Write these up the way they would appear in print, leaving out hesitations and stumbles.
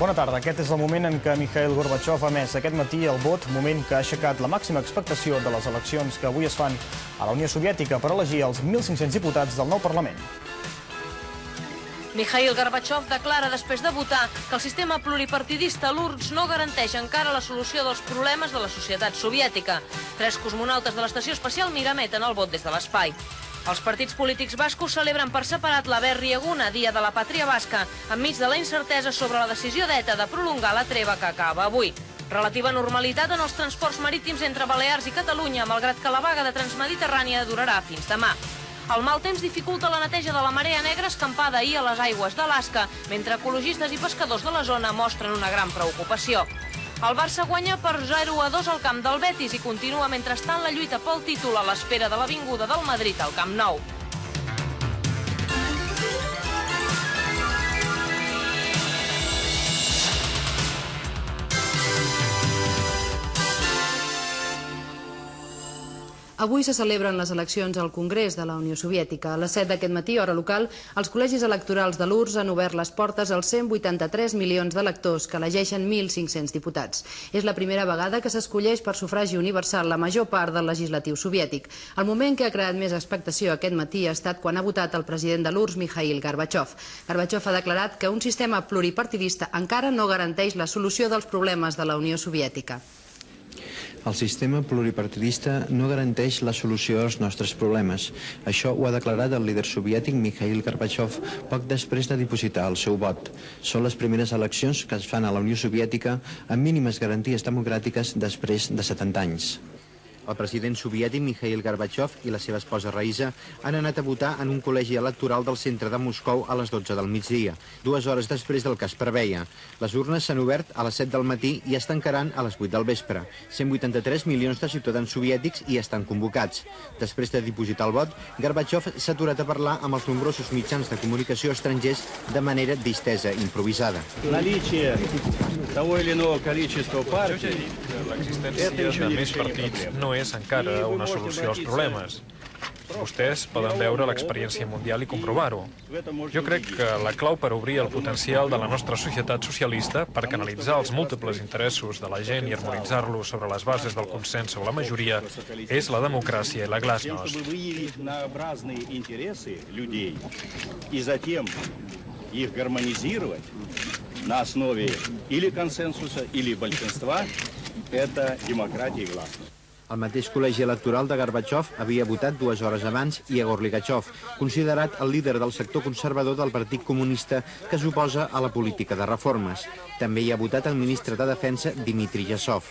Bona tarda. Aquest és el moment en què Mikhail Gorbachev ha emès aquest matí el vot, moment que ha aixecat la màxima expectació de les eleccions que avui es fan a la Unió Soviètica per elegir els 1.500 diputats del nou Parlament. Mikhail Gorbachev declara després de votar que el sistema pluripartidista a l'URSS no garanteix encara la solució dels problemes de la societat soviètica. 3 cosmonautes de l'estació espacial Mir emeten el vot des de l'espai. Els partits polítics bascos celebren per separat la Berri Eguna, dia de la pàtria basca, enmig de la incertesa sobre la decisió d'ETA de prolongar la treva que acaba avui. Relativa normalitat en els transports marítims entre Balears i Catalunya, malgrat que la vaga de Transmediterrània durarà fins demà. El mal temps dificulta la neteja de la marea negra escampada ahir a les aigües d'Alaska, mentre ecologistes i pescadors de la zona mostren una gran preocupació. El Barça guanya per 0-2 al camp del Betis i continua mentrestant la lluita pel títol a l'espera de la vinguda del Madrid al Camp Nou. Avui se celebren les eleccions al Congrés de la Unió Soviètica. A les 7 d'aquest matí, hora local, els col·legis electorals de l'URSS han obert les portes als 183 milions d'electors que elegeixen 1.500 diputats. És la primera vegada que s'escolleix per sufragi universal la major part del legislatiu soviètic. El moment que ha creat més expectació aquest matí ha estat quan ha votat el president de l'URSS, Mikhail Gorbachev. Gorbachev ha declarat que un sistema pluripartidista encara no garanteix la solució dels problemes de la Unió Soviètica. El sistema pluripartidista no garanteix la solució als nostres problemes. Això ho ha declarat el líder soviètic Mikhail Gorbachev poc després de dipositar el seu vot. Són les primeres eleccions que es fan a la Unió Soviètica amb mínimes garanties democràtiques després de 70 anys. El president soviètic Mikhail Gorbachev i la seva esposa Raisa han anat a votar en un col·legi electoral del centre de Moscou a les 12 del migdia, 2 hores després del que es preveia. Les urnes s'han obert a les 7 del matí i es tancaran a les 8 del vespre. 183 milions de ciutadans soviètics hi estan convocats. Després de dipositar el vot, Gorbachev s'ha aturat a parlar amb els nombrosos mitjans de comunicació estrangers de manera distesa, improvisada. L'existència de més partits no és encara una solució als problemes. Vostès poden veure l'experiència mundial i comprovar-ho. Jo crec que la clau per obrir el potencial de la nostra societat socialista, per canalitzar els múltiples interessos de la gent i harmonitzar-los sobre les bases del consens o la majoria, és la democràcia i la glasnost. На основе или консенсуса, или большинства, это демократия и гласность. El mateix col·legi electoral de Gorbachev havia votat 2 hores abans Igor Ligachev, considerat el líder del sector conservador del Partit Comunista que s'oposa a la política de reformes. També hi ha votat el ministre de Defensa Dmitry Yasov.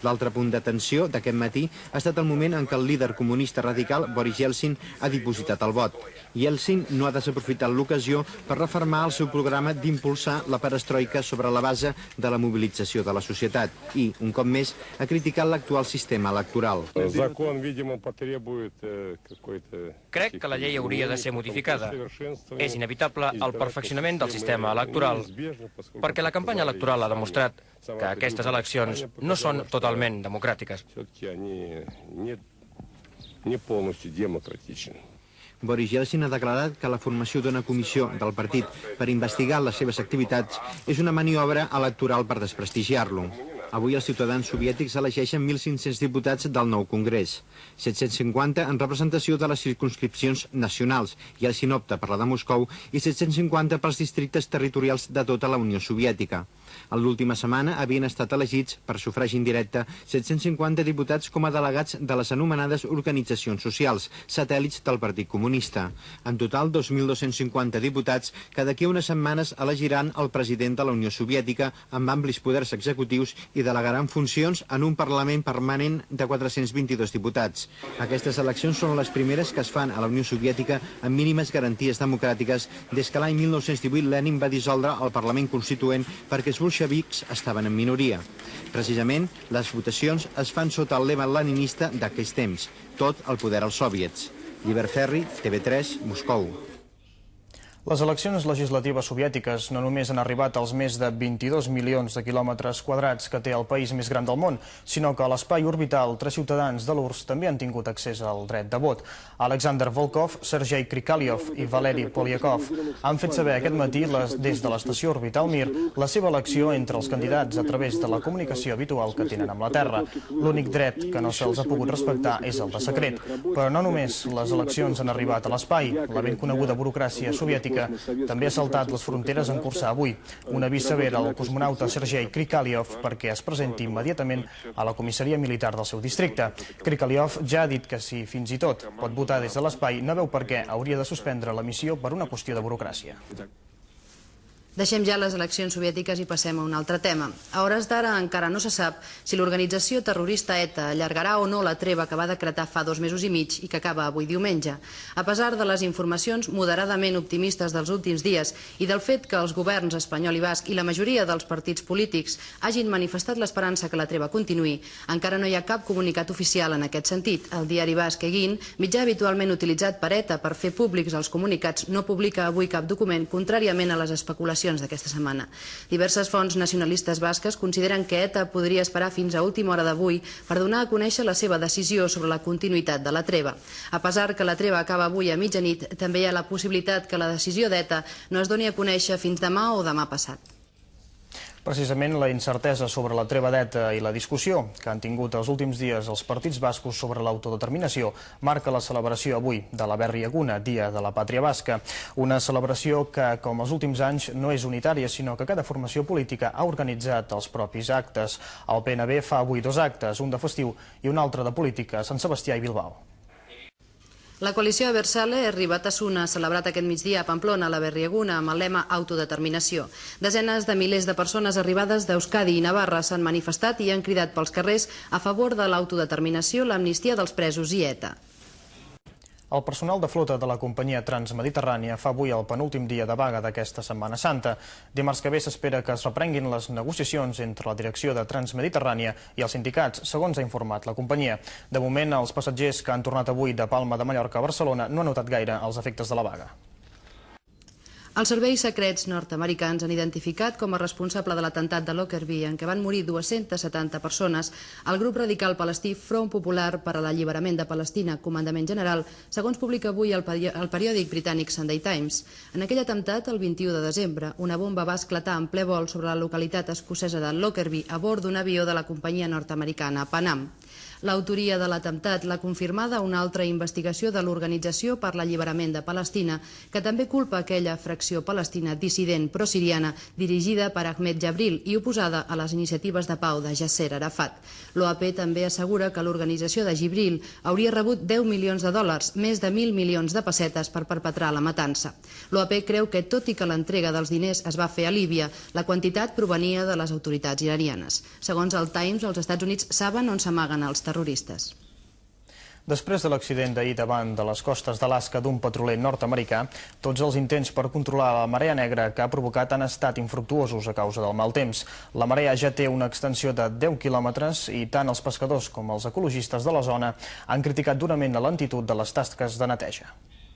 L'altre punt d'atenció d'aquest matí ha estat el moment en què el líder comunista radical Boris Yeltsin ha dipositat el vot. Yeltsin no ha desaprofitat l'ocasió per refermar el seu programa d'impulsar la perestroika sobre la base de la mobilització de la societat i, un cop més, ha criticat l'actual sistema electoral. Crec que la llei hauria de ser modificada. És inevitable el perfeccionament del sistema electoral, perquè la campanya electoral ha demostrat que aquestes eleccions no són totalment democràtiques. Boris Yeltsin ha declarat que la formació d'una comissió del partit per investigar les seves activitats és una maniobra electoral per desprestigiar-lo. Avui els ciutadans soviètics elegeixen 1.500 diputats del nou Congrés, 750 en representació de les circumscripcions nacionals, Yeltsin opta per la de Moscou, i 750 pels districtes territorials de tota la Unió Soviètica. En l'última setmana havien estat elegits, per sufragi indirecte, 750 diputats com a delegats de les anomenades organitzacions socials, satèl·lits del Partit Comunista. En total, 2.250 diputats que d'aquí a unes setmanes elegiran el president de la Unió Soviètica amb amplis poders executius i delegaran funcions en un Parlament permanent de 422 diputats. Aquestes eleccions són les primeres que es fan a la Unió Soviètica amb mínimes garanties democràtiques des que l'any 1918 Lenin va dissoldre el Parlament Constituent perquè els bolxevics estaven en minoria. Precisament, les votacions es fan sota el lema leninista d'aquells temps, tot el poder als sòviets. Llibert Ferri, TV3, Moscou. Les eleccions legislatives soviètiques no només han arribat als més de 22 milions de quilòmetres quadrats que té el país més gran del món, sinó que a l'espai orbital 3 ciutadans de l'URSS també han tingut accés al dret de vot. Alexander Volkov, Sergei Krikaliov i Valeri Polyakov han fet saber aquest matí des de l'estació orbital Mir la seva elecció entre els candidats a través de la comunicació habitual que tenen amb la Terra. L'únic dret que no se'ls ha pogut respectar és el de secret. Però no només les eleccions han arribat a l'espai, la ben coneguda burocràcia soviètica també ha saltat les fronteres en cursar avui. Un avís sever al cosmonauta Sergei Krikaliov perquè es presenti immediatament a la comissaria militar del seu districte. Krikaliov ja ha dit que si fins i tot pot votar des de l'espai, no veu per què hauria de suspendre la missió per una qüestió de burocràcia. Deixem ja les eleccions soviètiques i passem a un altre tema. A hores d'ara encara no se sap si l'organització terrorista ETA allargarà o no la treva que va decretar fa 2 mesos i mig i que acaba avui diumenge. A pesar de les informacions moderadament optimistes dels últims dies i del fet que els governs espanyol i basc i la majoria dels partits polítics hagin manifestat l'esperança que la treva continuï, encara no hi ha cap comunicat oficial en aquest sentit. El diari basc Egin, mitjà habitualment utilitzat per ETA per fer públics els comunicats, no publica avui cap document, contràriament a les especulacions d'aquesta setmana. Diverses fonts nacionalistes basques consideren que ETA podria esperar fins a última hora d'avui per donar a conèixer la seva decisió sobre la continuïtat de la treva. A pesar que la treva acaba avui a mitjanit, també hi ha la possibilitat que la decisió d'ETA no es doni a conèixer fins demà o demà passat. Precisament la incertesa sobre la treva d'ETA i la discussió que han tingut els últims dies els partits bascos sobre l'autodeterminació marca la celebració avui de la Berri Eguna, Dia de la Pàtria Basca. Una celebració que, com els últims anys, no és unitària, sinó que cada formació política ha organitzat els propis actes. El PNB fa avui 2 actes, un de festiu i un altre de política a Sant Sebastià i Bilbao. La coalició Abertzale Herri-Batasuna ha celebrat aquest migdia a Pamplona la Berri Eguna amb el lema Autodeterminació. Desenes de milers de persones arribades d'Euskadi i Navarra s'han manifestat i han cridat pels carrers a favor de l'autodeterminació, l'amnistia dels presos i ETA. El personal de flota de la companyia Transmediterrània fa avui el penúltim dia de vaga d'aquesta Setmana Santa. Dimarts que ve s'espera que es reprenguin les negociacions entre la direcció de Transmediterrània i els sindicats, segons ha informat la companyia. De moment, els passatgers que han tornat avui de Palma de Mallorca a Barcelona no han notat gaire els efectes de la vaga. Els serveis secrets nord-americans han identificat com a responsable de l'atemptat de Lockerbie, en què van morir 270 persones, el grup radical palestí Front Popular per a l'Alliberament de Palestina, Comandament General, segons publica avui el periòdic britànic Sunday Times. En aquell atemptat, el 21 de desembre, una bomba va esclatar en ple vol sobre la localitat escocesa de Lockerbie a bord d'un avió de la companyia nord-americana Pan Am. L'autoria de l'atemptat l'ha confirmada una altra investigació de l'Organització per l'Alliberament de Palestina, que també culpa aquella fracció palestina dissident prosiriana dirigida per Ahmed Jabril i oposada a les iniciatives de pau de Yasser Arafat. L'OAP també assegura que l'organització de Jibril hauria rebut 10 milions de dòlars, més de 1.000 milions de pessetes per perpetrar la matança. L'OAP creu que, tot i que l'entrega dels diners es va fer a Líbia, la quantitat provenia de les autoritats iranianes. Segons el Times, els Estats Units saben on s'amaguen els terroristes. Després de l'accident d'ahir davant de les costes d'Alaska d'un petroler nord-americà, tots els intents per controlar la marea negra que ha provocat han estat infructuosos a causa del mal temps. La marea ja té una extensió de 10 quilòmetres i tant els pescadors com els ecologistes de la zona han criticat durament la lentitud de les tasques de neteja.